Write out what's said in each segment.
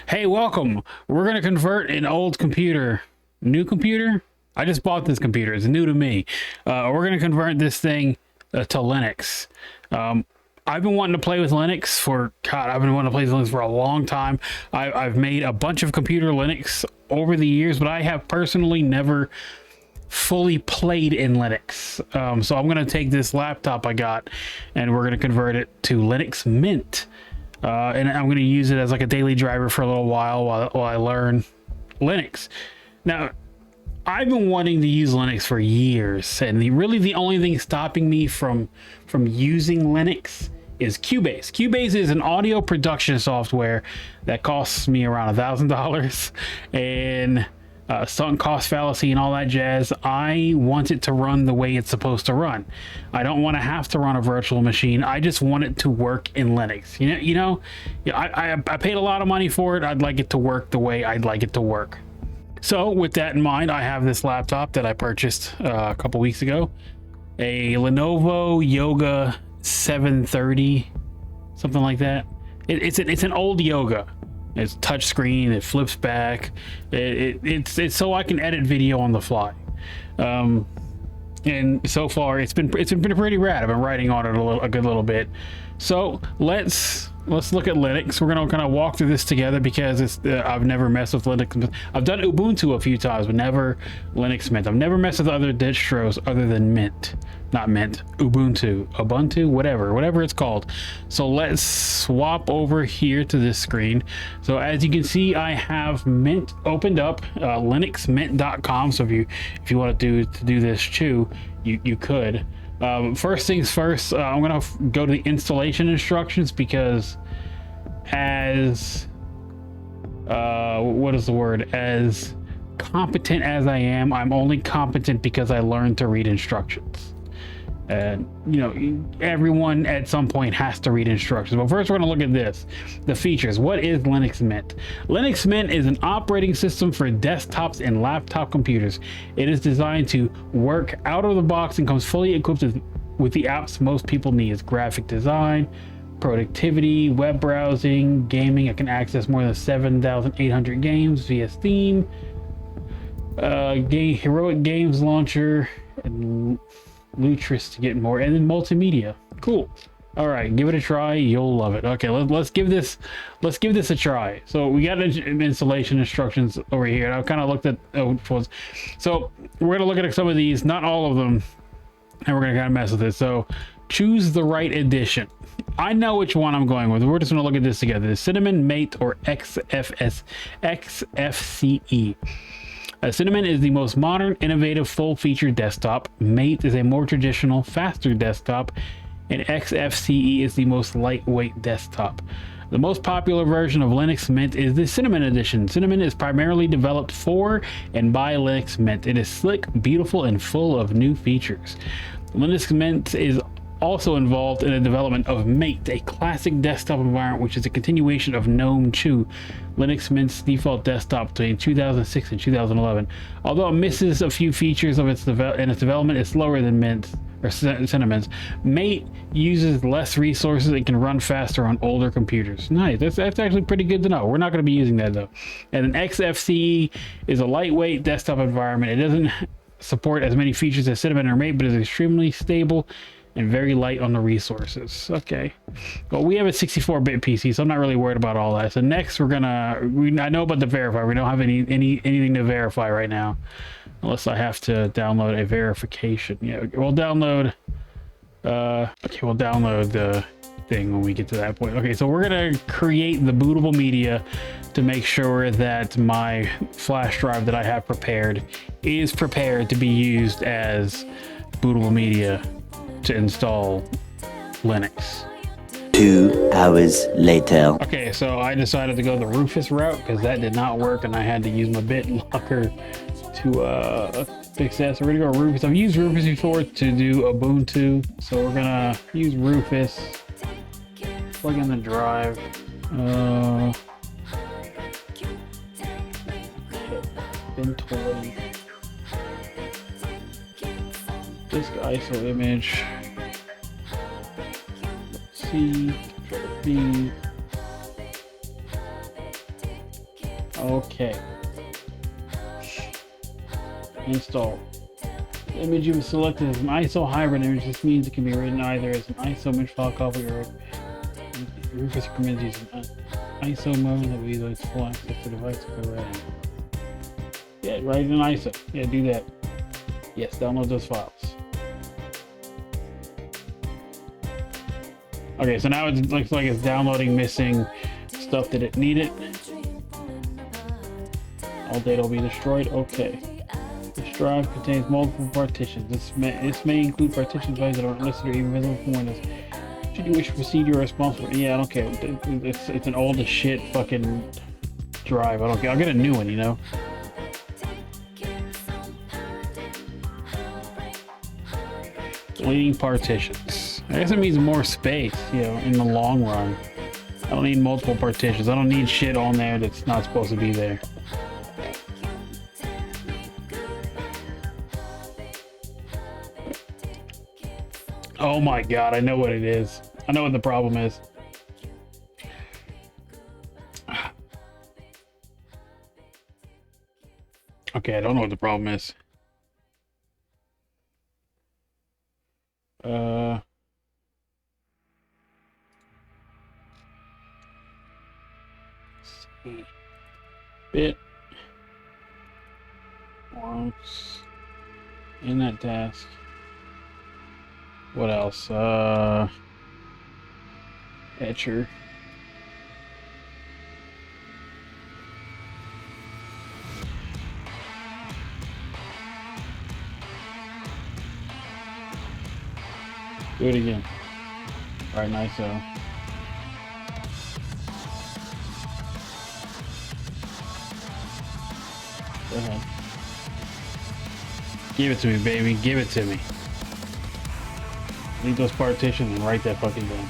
Hey, welcome. We're going to convert an old computer. New computer? I just bought this computer. It's new to me. We're going to convert this thing to Linux. I've been wanting to play with Linux for, God, I've been wanting to play with Linux for a long time. I've made a bunch of computer Linux over the years, but I have personally never fully played in Linux. So I'm going to take this laptop I got and we're going to convert it to Linux Mint. And I'm going to use it as like a daily driver for a little while I learn Linux. Now, I've been wanting to use Linux for years, and really the only thing stopping me from using Linux is Cubase. Cubase is an audio production software that costs me around $1,000, and sunk cost fallacy and all that jazz. I want it to run the way it's supposed to run. I don't want to have to run a virtual machine. I just want it to work in Linux. I paid a lot of money for it. I'd like it to work the way I'd like it to work. So with that in mind, I have this laptop that I purchased a couple weeks ago, a Lenovo Yoga 730, something like that. It's an old Yoga. It's touchscreen. It flips back. It's so I can edit video on the fly. And so far it's been pretty rad. I've been writing on it a good little bit. So let's look at Linux. We're gonna kind of walk through this together because I've never messed with Linux. I've done Ubuntu a few times, but never Linux Mint. I've never messed with other distros other than Mint. Not Mint, Ubuntu, whatever it's called. So let's swap over here to this screen. So as you can see, I have Mint opened up, linuxmint.com. So if you want to do this too, you could. First things first, I'm gonna go to the installation instructions because as as competent as I am, I'm only competent because I learned to read instructions. And everyone at some point has to read instructions. But first we're going to look at the features. What is Linux Mint? Linux Mint is an operating system for desktops and laptop computers. It is designed to work out of the box and comes fully equipped with the apps most people need. It's graphic design, productivity, web browsing, gaming. I can access more than 7,800 games via Steam, heroic games launcher, and Lutris to get more, and then multimedia. Cool. All right, give it a try. You'll love it. Okay, let's give this a try. So we got installation instructions over here, and I've kind of looked at so we're gonna look at some of these, not all of them, and we're gonna kind of mess with it. So choose the right edition. I know which one I'm going with. We're just gonna look at this together. The Cinnamon, Mate, or XFCE. Cinnamon is the most modern, innovative, full-featured desktop. Mate is a more traditional, faster desktop, and XFCE is the most lightweight desktop. The most popular version of Linux Mint is the Cinnamon edition. Cinnamon is primarily developed for and by Linux Mint. It is slick, beautiful, and full of new features. Linux Mint is also involved in the development of Mate, a classic desktop environment which is a continuation of GNOME 2, Linux Mint's default desktop between 2006 and 2011. Although it misses a few features of its development is slower than Mint or Cinnamon's, Mate uses less resources and can run faster on older computers. Nice, that's actually pretty good to know. We're not going to be using that though. And an XFCE is a lightweight desktop environment. It doesn't support as many features as Cinnamon or Mate, but is extremely stable and very light on the resources. Okay, well, we have a 64-bit PC, so I'm not really worried about all that. So next I know about the verify. We don't have anything to verify right now, unless I have to download a verification. Yeah, we'll download we'll download the thing when we get to that point. Okay, so we're gonna create the bootable media to make sure that my flash drive that I have prepared is prepared to be used as bootable media to install Linux. 2 hours later. Okay, so I decided to go the Rufus route because that did not work and I had to use my BitLocker to fix that. So we're gonna go Rufus. I've used Rufus before to do Ubuntu, so we're gonna use Rufus. Plug in the drive. Bin20. Disk ISO image. Let's see. Okay. Install. The image you've selected is an ISO hybrid image. This means it can be written either as an ISO image file copy or Rufus recommends using ISO mode that we use full access to the device for writing. Yeah, write in ISO. Yeah, do that. Yes, download those files. Okay, so now it looks like it's downloading missing stuff that it needed. All data will be destroyed. Okay. This drive contains multiple partitions. This may include partitions that aren't listed or even visible from Windows. Should you wish to proceed, you're responsible. Yeah, I don't care. It's an old as shit fucking drive. I don't care. I'll get a new one, you know. Deleting partitions. I guess it means more space, you know, in the long run. I don't need multiple partitions. I don't need shit on there that's not supposed to be there. Oh my god, I know what it is. I know what the problem is. Okay, I don't know what the problem is. See. Bit once in that task. What else? Etcher. Do it again. All right, nice. Go ahead. Give it to me, baby. Give it to me. Leave those partitions and write that fucking down.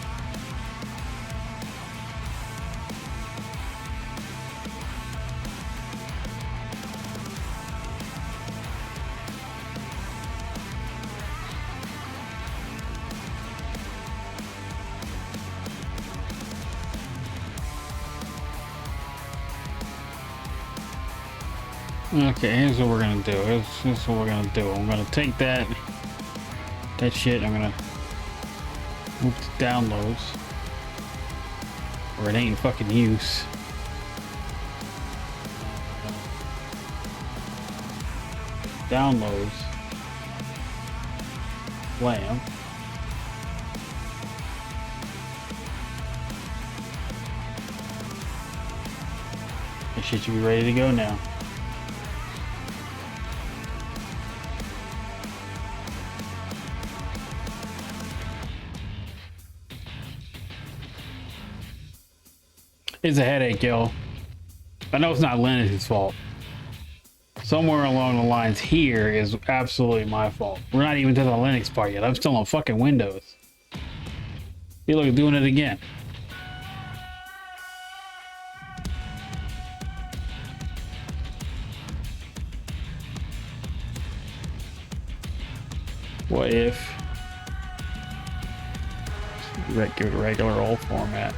Okay, here's what we're gonna do. Here's what we're gonna do. I'm gonna take that shit. I'm gonna move to downloads, where it ain't in fucking use. Downloads. Lamb. This shit should be ready to go now. It's a headache, yo. I know it's not Linux's fault. Somewhere along the lines here is absolutely my fault. We're not even to the Linux part yet. I'm still on fucking Windows. See, look, doing it again. What if give it a regular old format?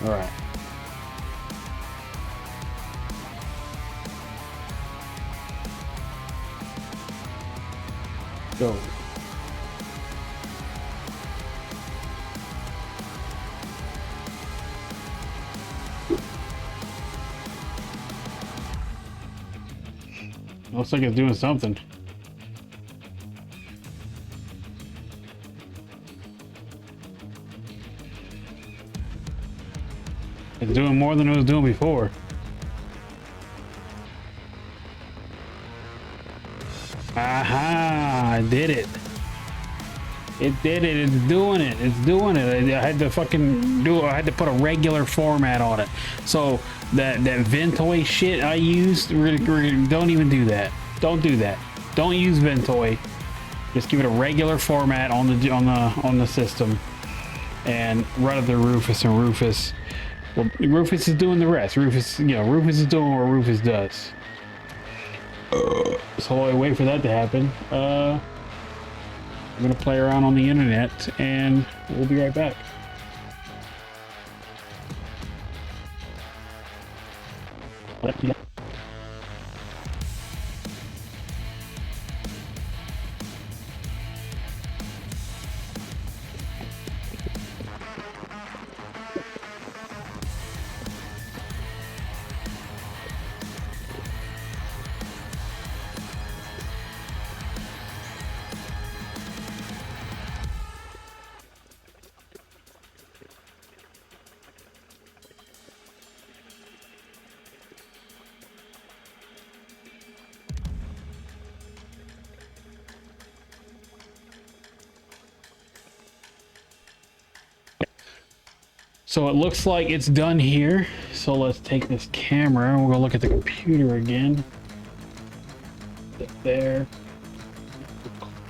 All right. Go. Looks like it's doing something. It's doing more than it was doing before. Aha! I did it. It did it. It's doing it. It's doing it. I had to fucking do it. I had to put a regular format on it. So that Ventoy shit I used, don't even do that. Don't do that. Don't use Ventoy. Just give it a regular format on the system, and run it through Rufus, and Rufus. Well, Rufus is doing the rest. Rufus is doing what Rufus does. So while I wait for that to happen, I'm gonna play around on the internet, and we'll be right back. So it looks like it's done here. So let's take this camera and we'll go look at the computer again. Put it there.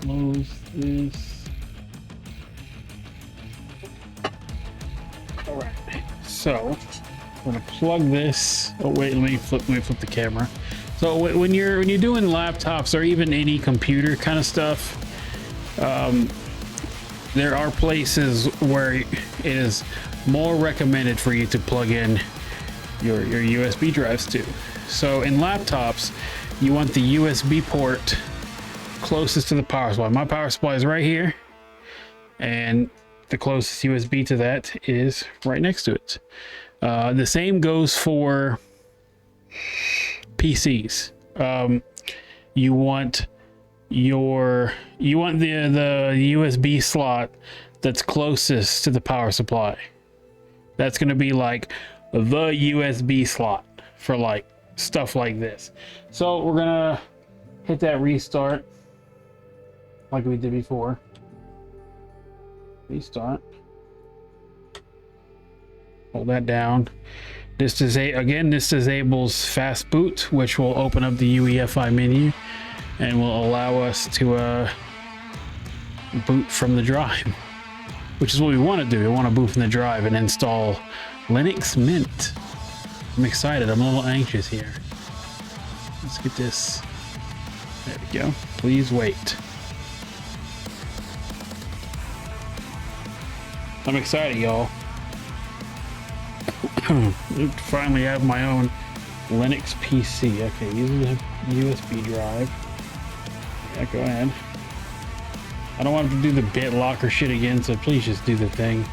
Close this. All right. So I'm gonna plug this. Oh wait, let me flip the camera. So when you're doing laptops or even any computer kind of stuff, there are places where it is more recommended for you to plug in your USB drives to. So in laptops, you want the USB port closest to the power supply. My power supply is right here, and the closest USB to that is right next to it. The same goes for PCs. You want the USB slot that's closest to the power supply. That's going to be like the USB slot for like stuff like this. So we're gonna hit that restart like we did before. Restart. Hold that down. This disables fast boot, which will open up the UEFI menu and will allow us to boot from the drive, which is what we want to do. We want to boot from the drive and install Linux Mint. I'm excited. I'm a little anxious here. Let's get this. There we go. Please wait. I'm excited, y'all. Finally have my own Linux PC. Okay, using the USB drive. Yeah, go ahead. I don't want to do the BitLocker shit again, so please just do the thing.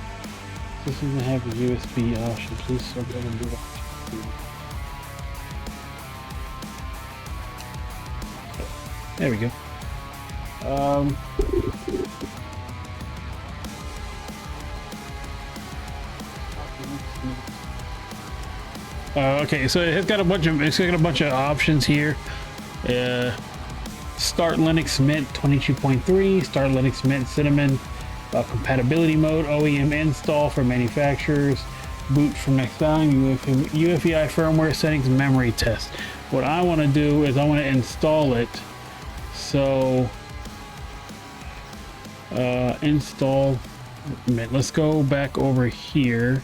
This doesn't have a USB option. Please so go and do that. There we go. Okay, so it's got a bunch of options here. Start Linux Mint 22.3, Start Linux Mint Cinnamon, compatibility mode, OEM install for manufacturers, boot from next time, UEFI firmware settings, memory test. What I want to do is I want to install it. So install Mint. Let's go back over here.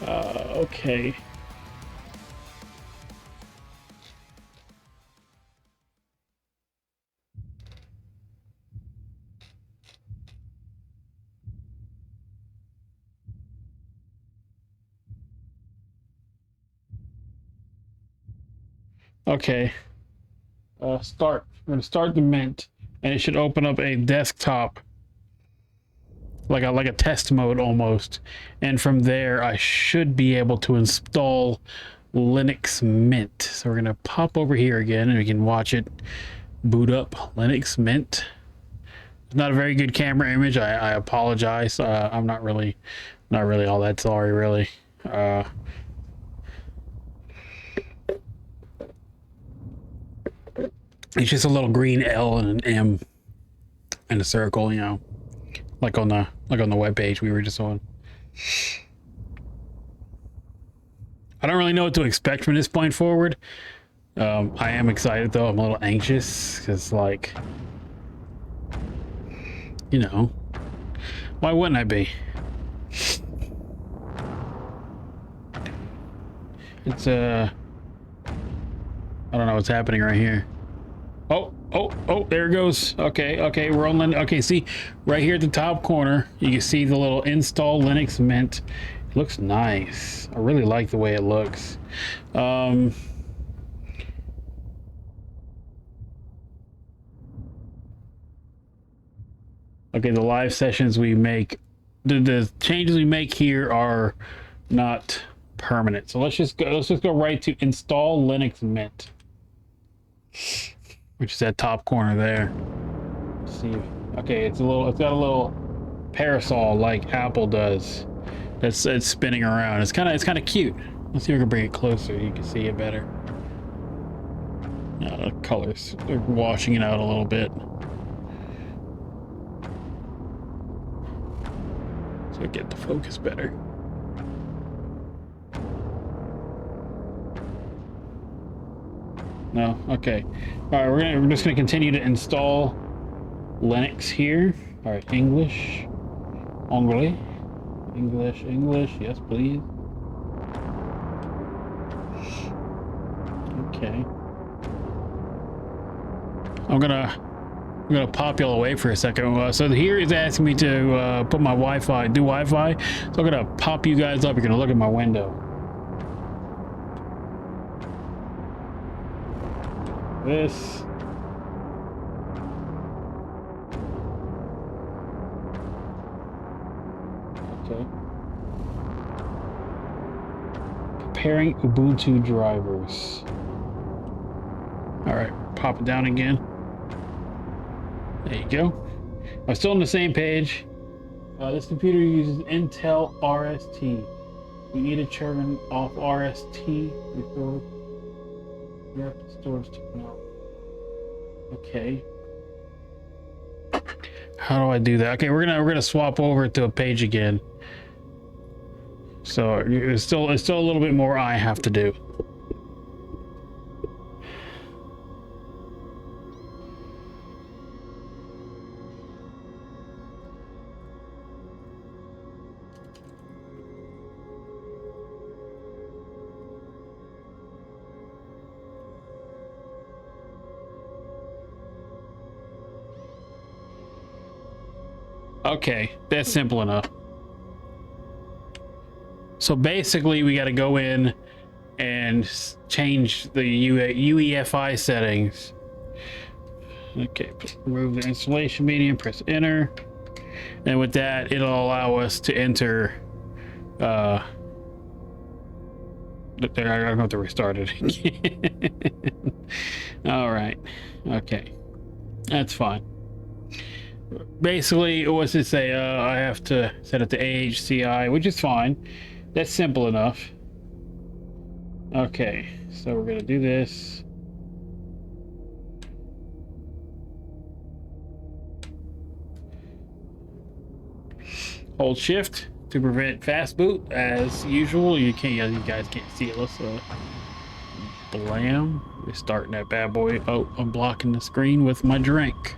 Okay. Okay. Start. I'm gonna start the Mint, and it should open up a desktop, like a test mode almost. And from there, I should be able to install Linux Mint. So we're gonna pop over here again, and we can watch it boot up Linux Mint. It's not a very good camera image. I apologize. I'm not really all that sorry, really. It's just a little green L and an M and a circle, you know, like on the web page we were just on. I don't really know what to expect from this point forward. I am excited though. I'm a little anxious because, like, you know, why wouldn't I be? It's I don't know what's happening right here. Oh, Oh, there it goes. Okay, we're on Linux. Okay, see, right here at the top corner, you can see the little install Linux Mint. It looks nice. I really like the way it looks. Okay, the live sessions we make, the changes we make here are not permanent. So let's just go right to install Linux Mint, which is that top corner there. Let's see. Okay, it's got a little parasol like Apple does. It's spinning around. It's kind of cute. Let's see if we can bring it closer. You can see it better. The colors, they're washing it out a little bit. So get the focus better. No, okay. All right, we're just gonna continue to install Linux here. All right, English, English. Yes, please. Okay. I'm gonna pop y'all away for a second. So here is asking me to put my Wi-Fi, do Wi-Fi. So I'm gonna pop you guys up. You're gonna look at my window. This. Okay. Preparing Ubuntu drivers. All right, pop it down again. There you go. I'm still on the same page. This computer uses Intel RST. We need to turn off RST before you have the storage turn off. Okay. How do I do that? Okay, we're gonna swap over to a page again. So it's still a little bit more I have to do. Okay, that's simple enough. So basically, we got to go in and change the UEFI settings. Okay, remove the installation medium, press enter. And with that, it'll allow us to enter. I'm going to have to restart it again. All right. Okay. That's fine. Basically, what's it say? I have to set it to AHCI, which is fine. That's simple enough. Okay, so we're gonna do this. Hold shift to prevent fast boot as usual. You guys can't see it. Let's blam. We're starting that bad boy. Oh, I'm blocking the screen with my drink.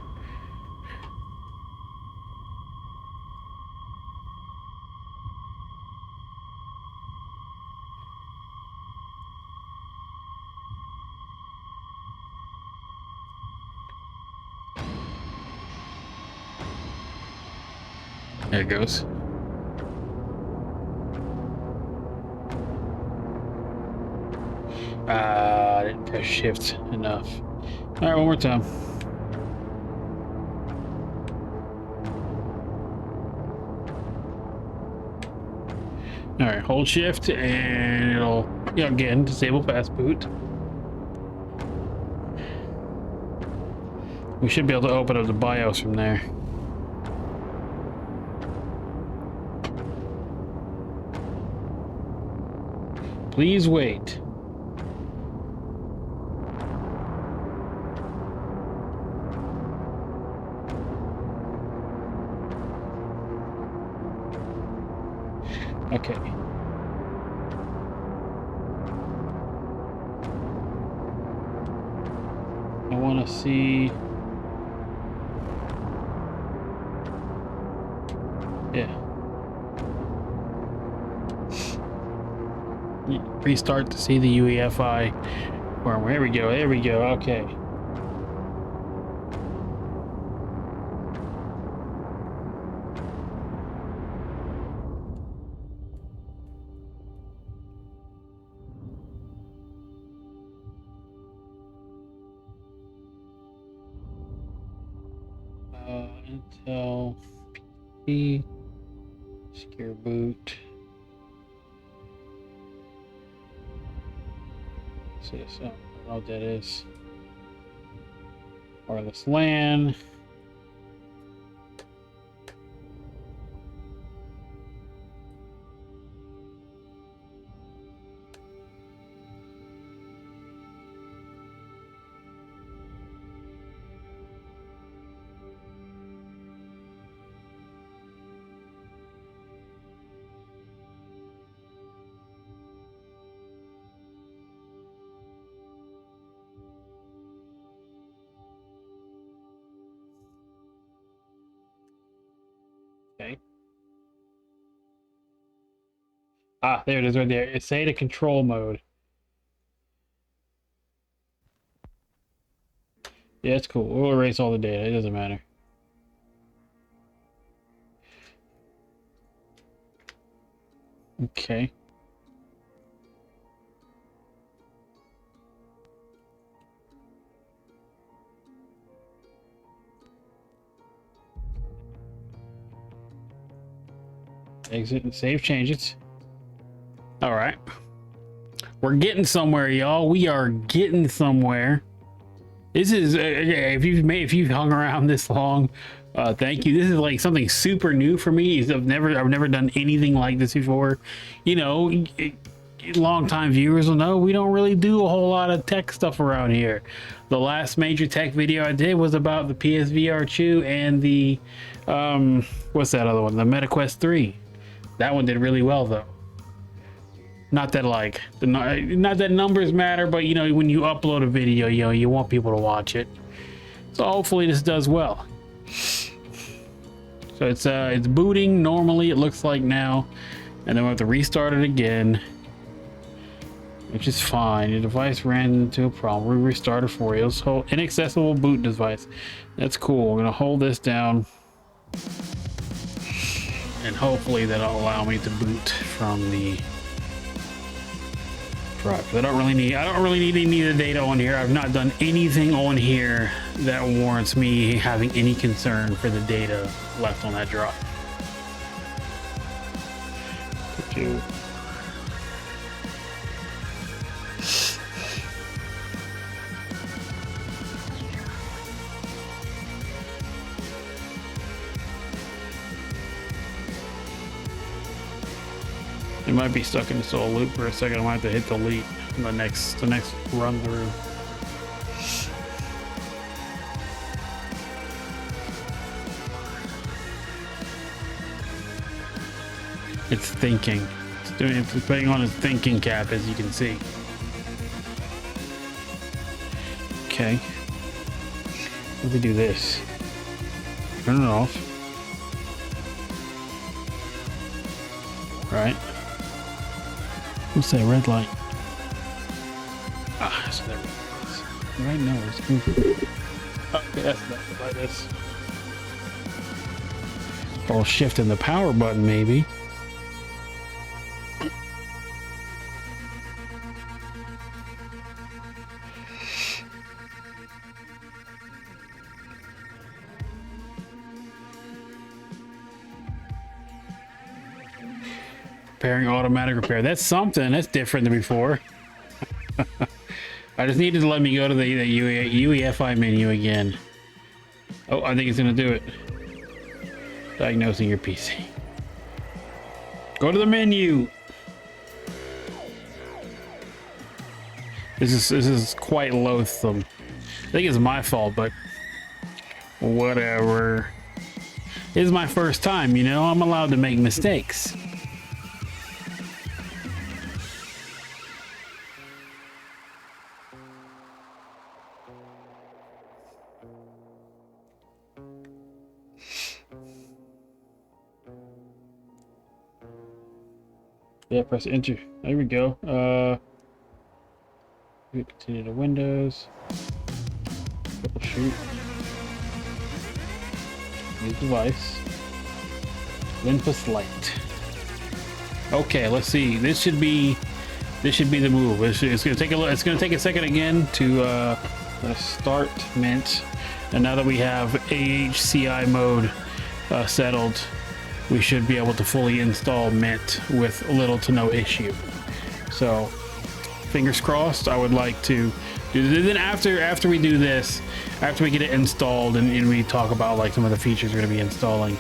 There it goes. I didn't press shift enough. All right, one more time. All right, hold shift and it'll, again, disable fast boot. We should be able to open up the BIOS from there. Please wait. Okay. I want to see. Yeah. Restart to see the UEFI firmware. Here we go. Okay. Intel PC secure boot. What's this? Oh, I don't know what that is. Wireless LAN. Okay. Ah, there it is right there. It's SATA control mode. Yeah, it's cool. We'll erase all the data. It doesn't matter. Okay. Exit and save changes. All right. We're getting somewhere, y'all. We are getting somewhere. This is if you've hung around this long, thank you. This is like something super new for me. I've never done anything like this before. You know, long-time viewers will know we don't really do a whole lot of tech stuff around here. The last major tech video I did was about the PSVR 2 and the what's that other one? The MetaQuest 3. That one did really well though. Not that like not that numbers matter, but you know, when you upload a video, you know, you want people to watch it. So hopefully this does well. So it's booting normally, it looks like now, and then we have to restart it again, which is fine. Your device ran into a problem. We restarted for you. Let's hold inaccessible boot device. That's cool. We're gonna hold this down, and hopefully that'll allow me to boot from the drive. I don't really need any of the data on here. I've not done anything on here that warrants me having any concern for the data left on that drive. It might be stuck in this little loop for a second. I might have to hit delete in the next run through. It's thinking. It's putting on its thinking cap, as you can see. Okay. Let me do this. Turn it off. Right. What's that red light? Ah, so there it is. Right now it's moving. Okay, that's enough like this. Or shifting the power button, maybe. Preparing automatic repair. That's something. That's different than before. I just needed to let me go to the UEFI menu again. Oh, I think it's going to do it. Diagnosing your PC. Go to the menu. This is quite loathsome. I think it's my fault, but whatever. This is my first time, you know. I'm allowed to make mistakes. Yeah, press enter. There we go. We continue to Windows. Troubleshoot. Use device. Olympus Light. Okay, let's see. This should be the move. It's gonna take a second again to start Mint. And now that we have AHCI mode settled, we should be able to fully install Mint with little to no issue. So fingers crossed. I would like to do this. Then after we do this, after we get it installed and we talk about like some of the features we're going to be installing,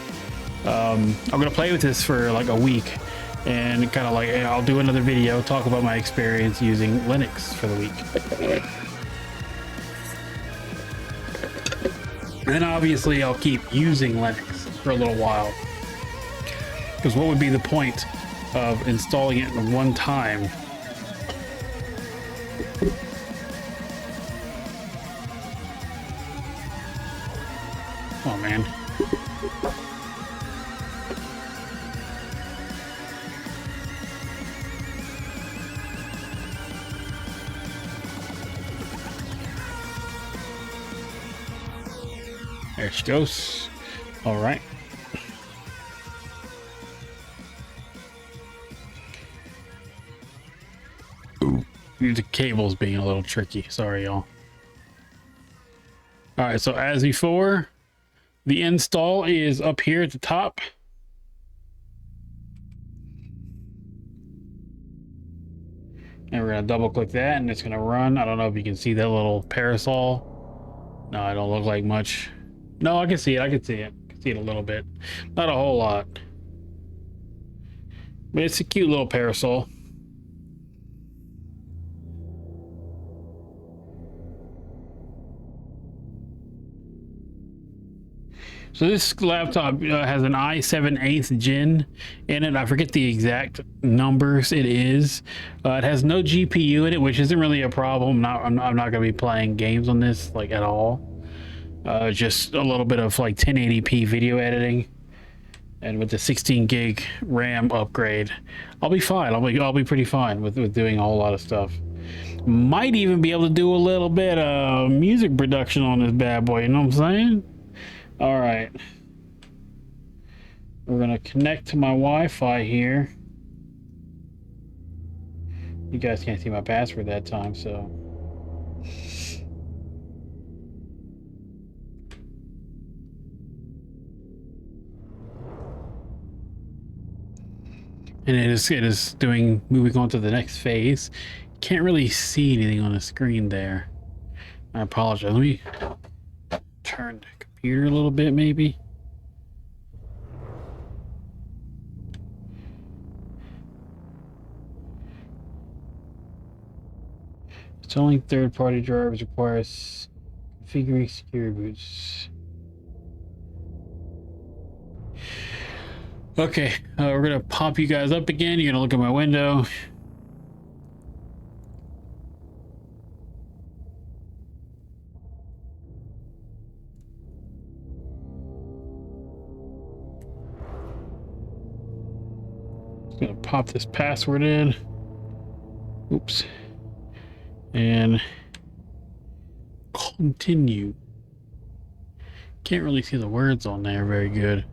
I'm going to play with this for like a week and kind of like I'll do another video, talk about my experience using Linux for the week. And then obviously I'll keep using Linux for a little while, because what would be the point of installing it in one time? Oh man. There she goes. All right. The cable's being a little tricky. Sorry, y'all. All right, so as before, the install is up here at the top. And we're gonna double click that and it's gonna run. I don't know if you can see that little parasol. No, I don't look like much. No, I can see it. I can see it. I can see it a little bit. Not a whole lot. But it's a cute little parasol. So this laptop has an i7 8th gen in it. I forget the exact numbers it is. It has no GPU in it, which isn't really a problem. I'm not going to be playing games on this like at all. Just a little bit of like 1080p video editing, and with the 16 gig RAM upgrade, I'll be fine. I'll be pretty fine with doing a whole lot of stuff. Might even be able to do a little bit of music production on this bad boy. You know what I'm saying? All right, we're gonna connect to my Wi-Fi here. You guys can't see my password that time, so. And it is moving on to the next phase. Can't really see anything on the screen there. I apologize. Let me turn the computer a little bit, maybe. Installing third-party drivers requires configuring security boots. Okay, we're gonna pop you guys up again. You're gonna look at my window. Just gonna pop this password in. Oops. And continue. Can't really see the words on there very good.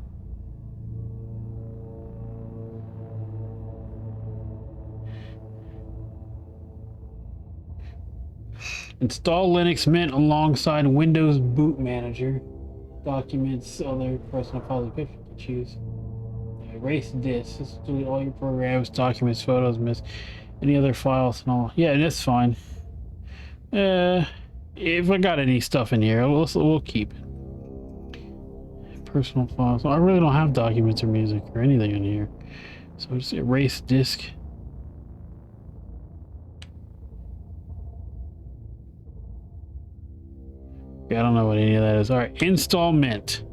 Install Linux Mint alongside Windows Boot Manager. Documents, other personal files, and pictures you can choose. Erase disk. This will delete all your programs, documents, photos, miss any other files and all. Yeah, that's fine. If I got any stuff in here, we'll keep it. Personal files. I really don't have documents or music or anything in here. So just erase disk. I don't know what any of that is. All right, install Mint.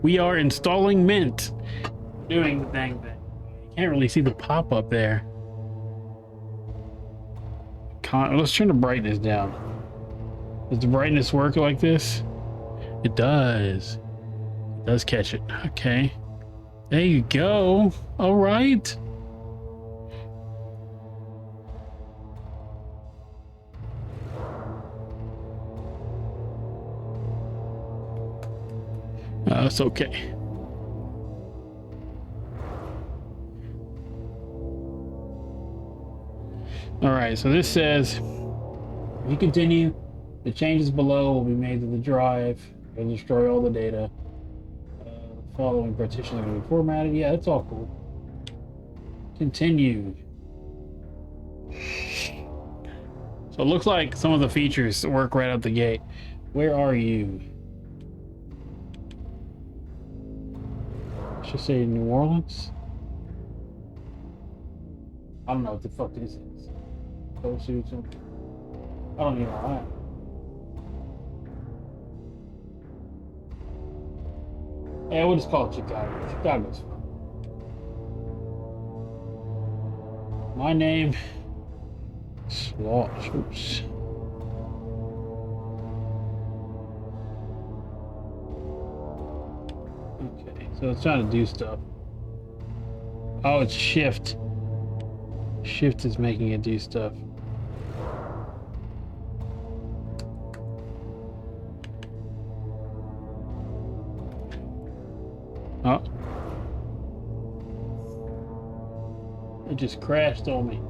We are installing Mint. Doing the dang thing. You can't really see the pop-up there. Let's turn the brightness down. Does the brightness work like this? It does. It does catch it. Okay. There you go. All right. It's okay. All right, so this says, if you continue, The changes below will be made to the drive. It'll destroy all the data. The following partitions are going to be formatted. Yeah, that's all cool. Continue. So it looks like some of the features work right out the gate. Where are you? I should say New Orleans. I don't know what the fuck this is. Code suits. I don't even know. Yeah, we'll just call it Chicago. Chicago's fine. My name is Slots. Okay, so it's trying to do stuff. Oh, it's shift. Shift is making it do stuff. Oh. It just crashed on me.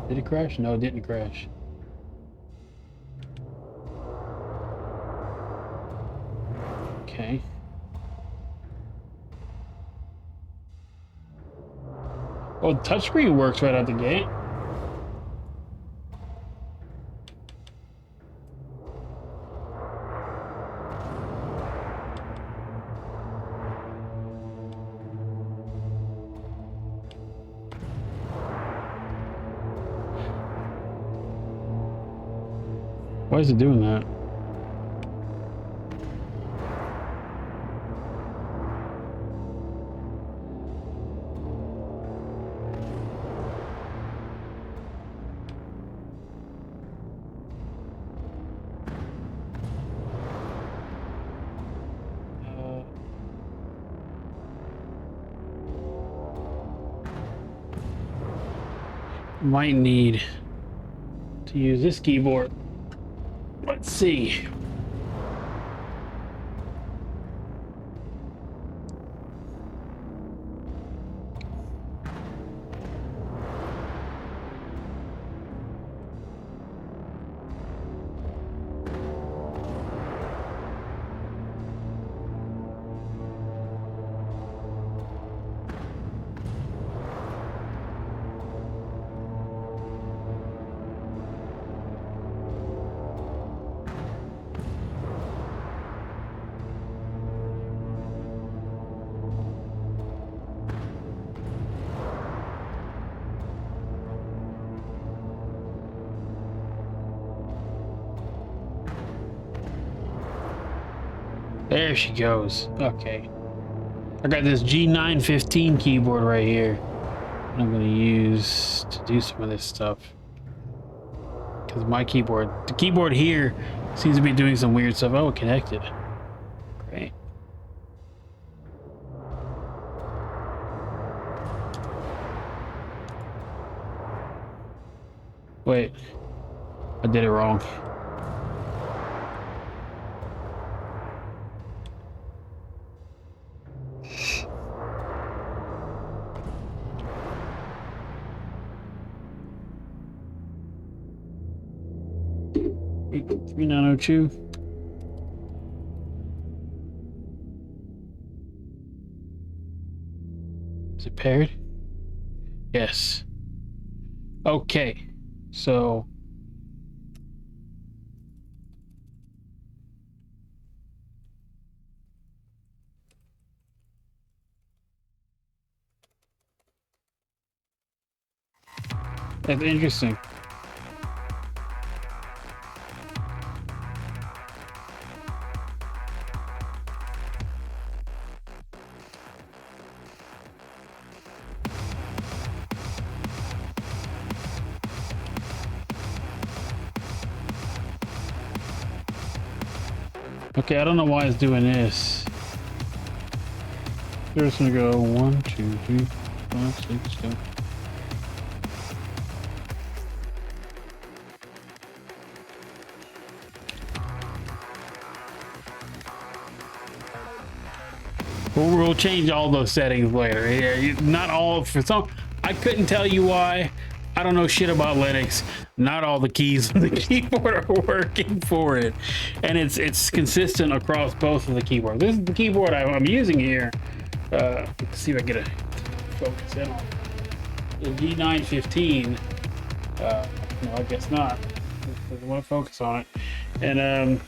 Did it crash? No, it didn't crash. Okay. Well, the touchscreen works right out the gate. Why is it doing that? Might need to use this keyboard. Let's see. There she goes. Okay. I got this G915 keyboard right here. I'm going to use to do some of this stuff. Because my keyboard, the keyboard here seems to be doing some weird stuff. Oh, it connected. Great. Wait. I did it wrong. $3902. Is it paired? Yes. Okay. So that's interesting. Okay, I don't know why it's doing this. We're just gonna go 1, 2, 3, 4, 5, 6, 7. We'll change all those settings later. Yeah, not all for some. I couldn't tell you why. I don't know shit about Linux. Not all the keys on the keyboard are working for it, and it's consistent across both of the keyboards. This is the keyboard I'm using here. Let's see if I get a focus in on the G915. No, I guess not. Doesn't want to focus on it, and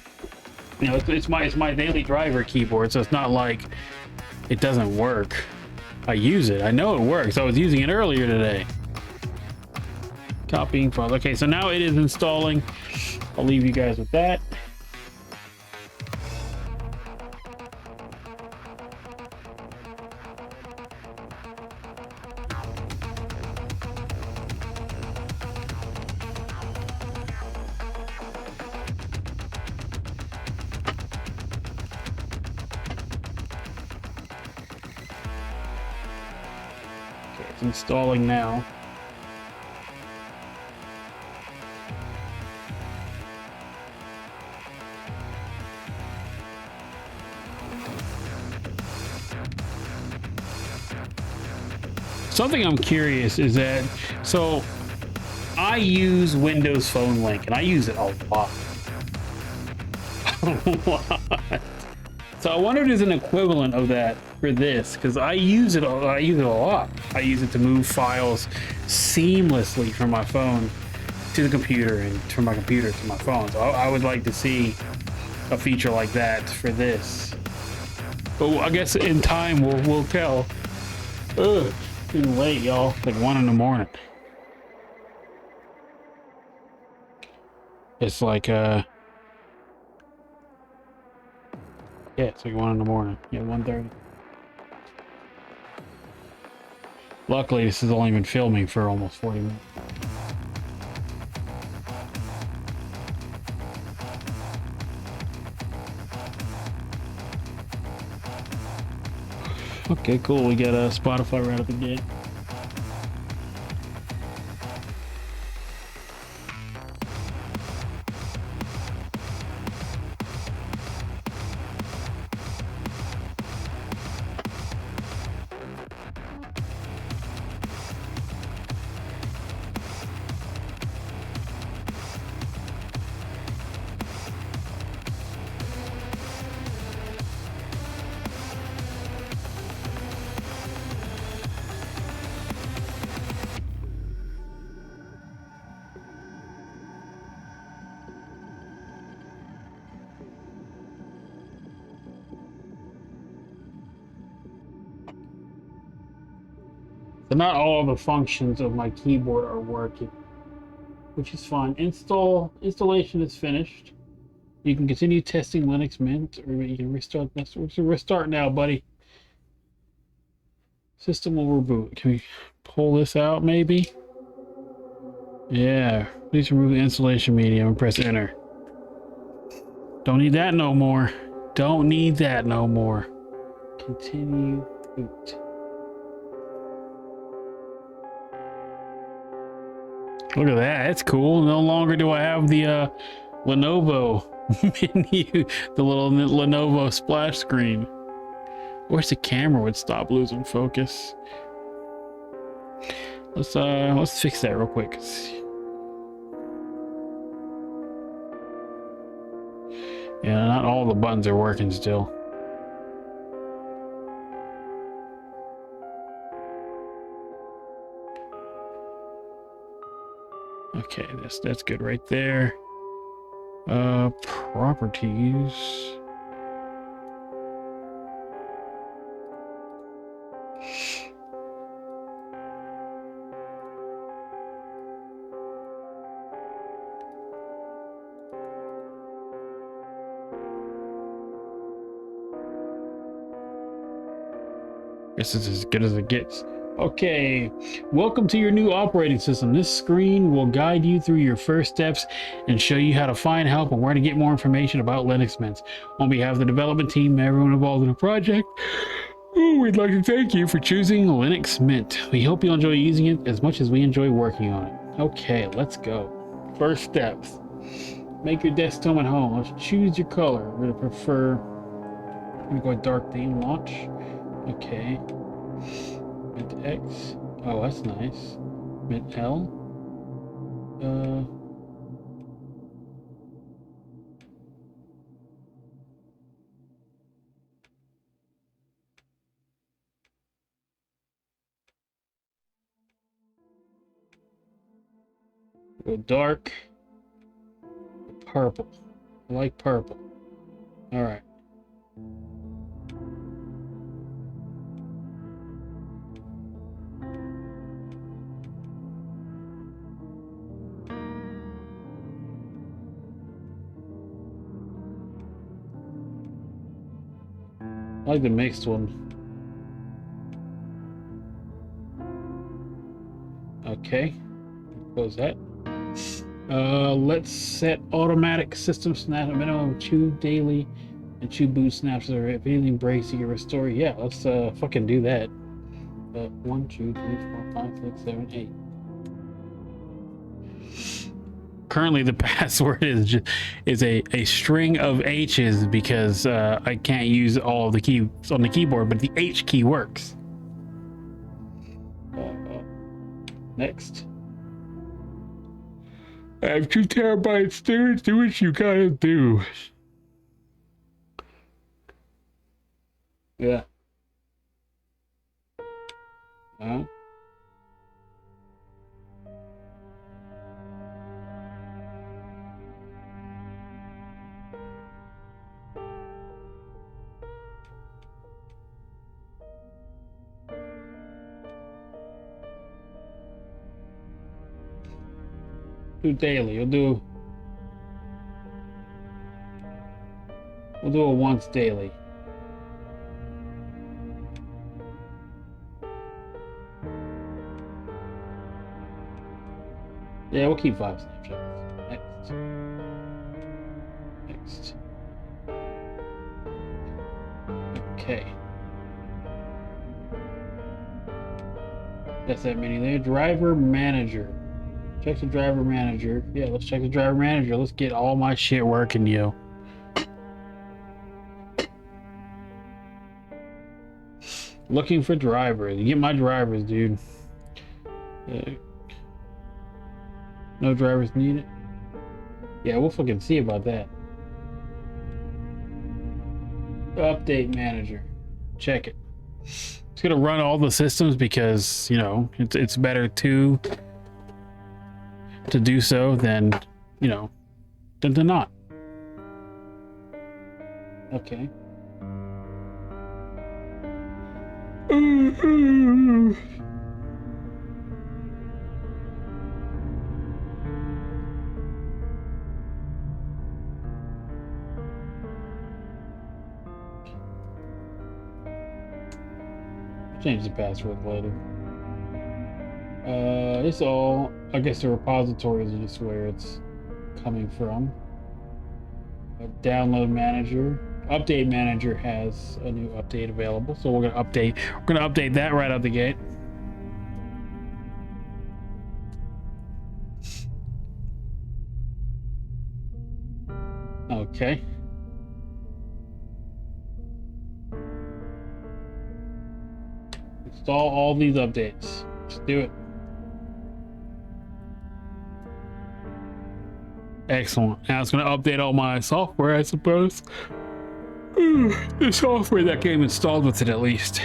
you know, it's my daily driver keyboard, so it's not like it doesn't work. I use it. I know it works. I was using it earlier today. Copying files. Okay, so now it is installing. I'll leave you guys with that. Okay, it's installing now. Something I'm curious is that, so I use Windows Phone Link and I use it a lot. A lot. So I wonder if there's an equivalent of that for this, because I use it a lot. I use it to move files seamlessly from my phone to the computer and from my computer to my phone. So I would like to see a feature like that for this. But I guess in time we'll tell. Ugh. It's getting late, y'all. It's like 1 in the morning. It's like yeah, it's like 1 in the morning. Yeah, 1:30. Luckily, this has only been filming for almost 40 minutes. Okay, cool. We got Spotify right up the gate. So not all the functions of my keyboard are working, which is fine. Installation is finished. You can continue testing Linux Mint, or you can restart. Restart now, buddy. System will reboot. Can we pull this out, maybe? Yeah. Please remove the installation medium and press enter. Don't need that no more. Don't need that no more. Continue boot. Look at that. That's cool. No longer do I have the Lenovo menu, the little Lenovo splash screen. I wish the camera would stop losing focus. Let's fix that real quick. Yeah, not all the buttons are working still. Okay, that's good right there. Properties. This is as good as it gets. Okay, welcome to your new operating system. This screen will guide you through your first steps and show you how to find help and where to get more information about Linux Mint. On behalf of the development team and everyone involved in the project, we'd like to thank you for choosing Linux Mint. We hope you'll enjoy using it as much as we enjoy working on it. Okay, let's go. First steps. Make your desktop at home. Let's choose your color. We're going to prefer, I'm going to go dark theme, launch. Okay. Mint X. Oh, that's nice. Mint L. Uh, go dark. Purple. I like purple. All right. I like the mixed one. Okay. Close that. Let's set automatic system snap a minimum of 2 daily and 2 boot snaps. Or if anything breaks, you can restore. Yeah, let's fucking do that. 1, 2, 3, 4, 5, 6, 7, 8. Currently, the password is a string of H's because I can't use all of the keys on the keyboard, but the H key works. Next. I have 2 terabyte storage. Do what you gotta do. Yeah. Huh? Do daily. We'll do it once daily. Yeah, we'll keep 5 snapshots. Next. Okay. That's that many there. Driver manager. Check the driver manager. Yeah, let's check the driver manager. Let's get all my shit working, yo. Looking for drivers. Get my drivers, dude. No drivers needed. Yeah, we'll fucking see about that. Update manager. Check it. It's gonna run all the systems because, you know, it's better to do so than, you know, than to not. Okay. Change the password later. It's all, I guess the repositories are just where it's coming from. Download manager. Update manager has a new update available, so we're gonna update that right out the gate. Okay. Install all these updates. Just do it. Excellent. Now it's going to update all my software, I suppose. The software that came installed with it, at least.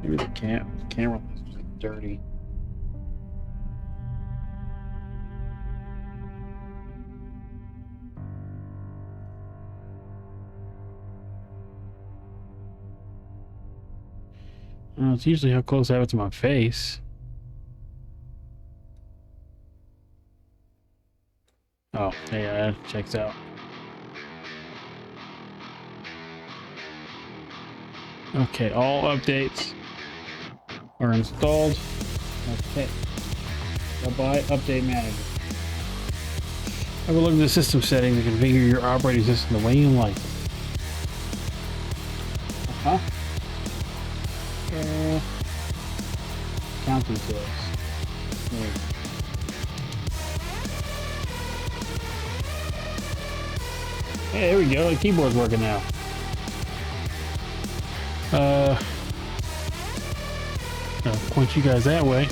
Maybe the camera was dirty. It's usually how close I have it to my face. Oh, yeah, that checks out. Okay, all updates are installed. Okay. Bye-bye, update manager. Have a look at the system settings and configure your operating system the way you like. Uh-huh. Count details. There. Hey, there we go. The keyboard's working now. I'll point you guys that way.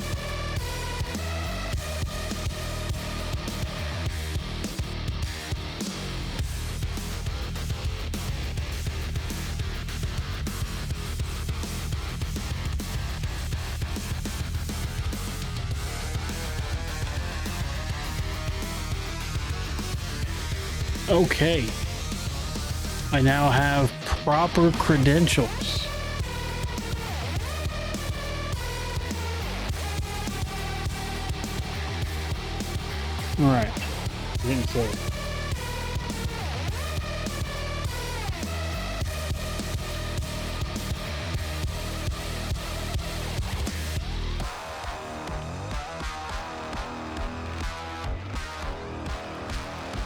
Okay. I now have proper credentials. All right. Didn't say.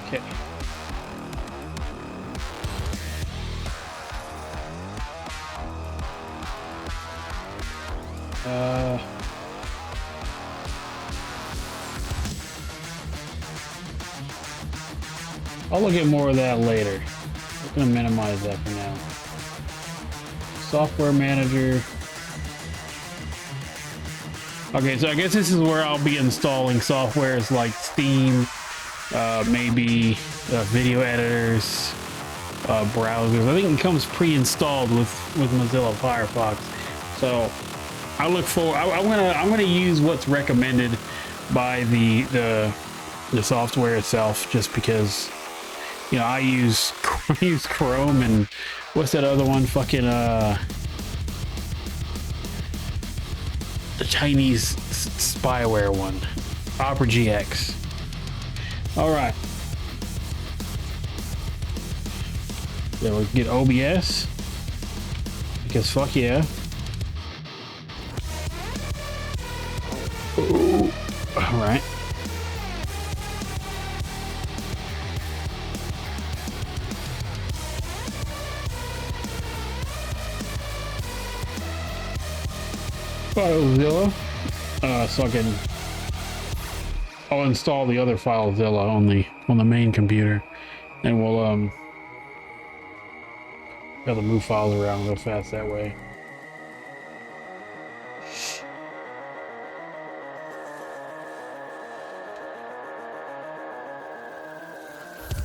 Okay. I'll look at more of that later. I'm gonna minimize that for now. Software manager. Okay, so I guess this is where I'll be installing softwares like Steam, maybe video editors, browsers. I think it comes pre-installed with Mozilla Firefox. So I look for. I'm gonna use what's recommended by the software itself, just because, you know, I use Chrome, and what's that other one? Fucking the Chinese spyware one, Opera GX. All right. Then we'll get OBS, because fuck yeah. Ooh. All right. FileZilla, so I'll install the other FileZilla on the main computer, and we'll be able to move files around real fast that way.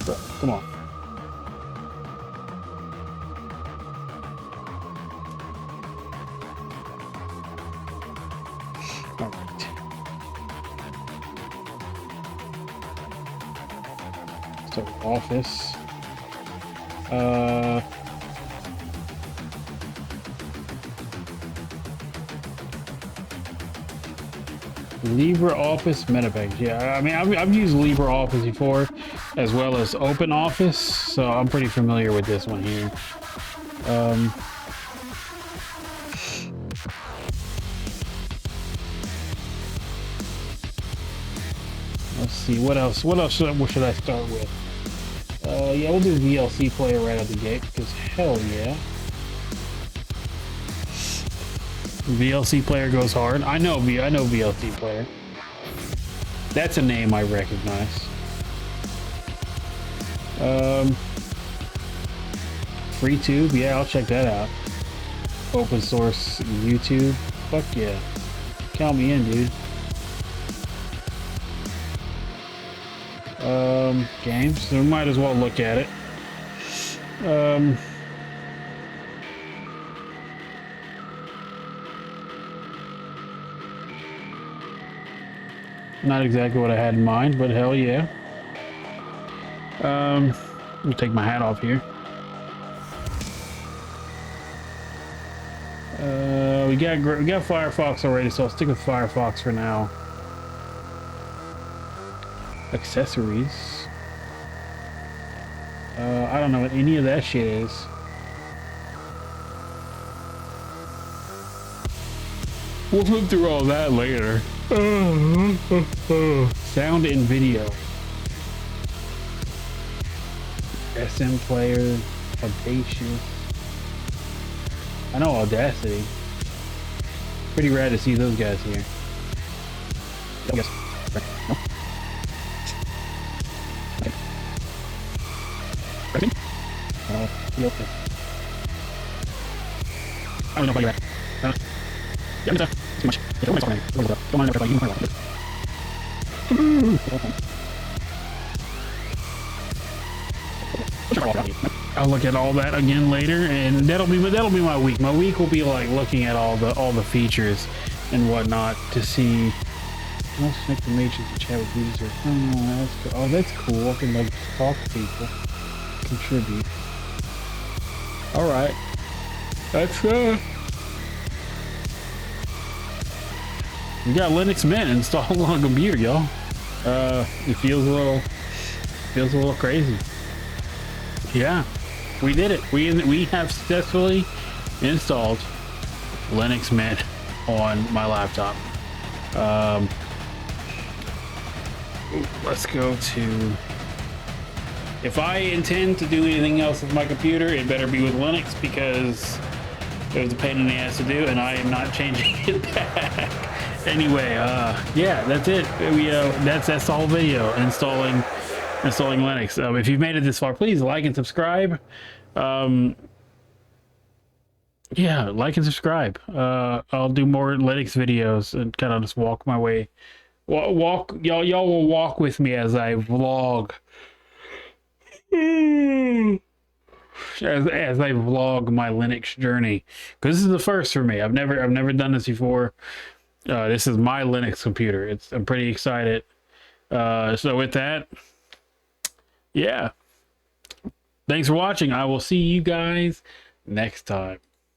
So, come on. All right. So Office. LibreOffice Metabase. Yeah, I mean, I've used LibreOffice before, as well as OpenOffice, so I'm pretty familiar with this one here. Let's see, what else? What should I start with? Yeah, we'll do VLC player right out the gate, because hell yeah. VLC player goes hard. I know VLC player. That's a name I recognize. FreeTube, yeah, I'll check that out. Open source YouTube, fuck yeah. Count me in, dude. Games, so we might as well look at it. Not exactly what I had in mind, but hell yeah. Let me take my hat off here. We got Firefox already, so I'll stick with Firefox for now. Accessories. I don't know what any of that shit is. We'll flip through all that later. Sound and video. SM player, Audacious. I know Audacity. Pretty rad to see those guys here. Yes. No. Ready? Yep. I don't know about you. Yeah, too much. Don't mind talking. Don't mind everybody. I'll look at all that again later, and that'll be my week. My week will be like looking at all the features and whatnot to see. Let's connect the matrix to chat with users. Oh, that's cool. I can like talk to people, contribute. All right, that's we got Linux Mint installed on a computer, y'all. It feels a little crazy. Yeah, we did it. We have successfully installed Linux Mint on my laptop. Let's go to. If I intend to do anything else with my computer, it better be with Linux, because it was a pain in the ass to do, and I am not changing it back. Anyway, yeah, that's it. That's the whole video, installing Linux. If you've made it this far, please like and subscribe. Yeah, like and subscribe. I'll do more Linux videos and kind of just walk my way. Walk, y'all will walk with me as I vlog. As I vlog my Linux journey, because this is the first for me. I've never done this before. This is my Linux computer. I'm pretty excited. So with that, yeah. Thanks for watching. I will see you guys next time.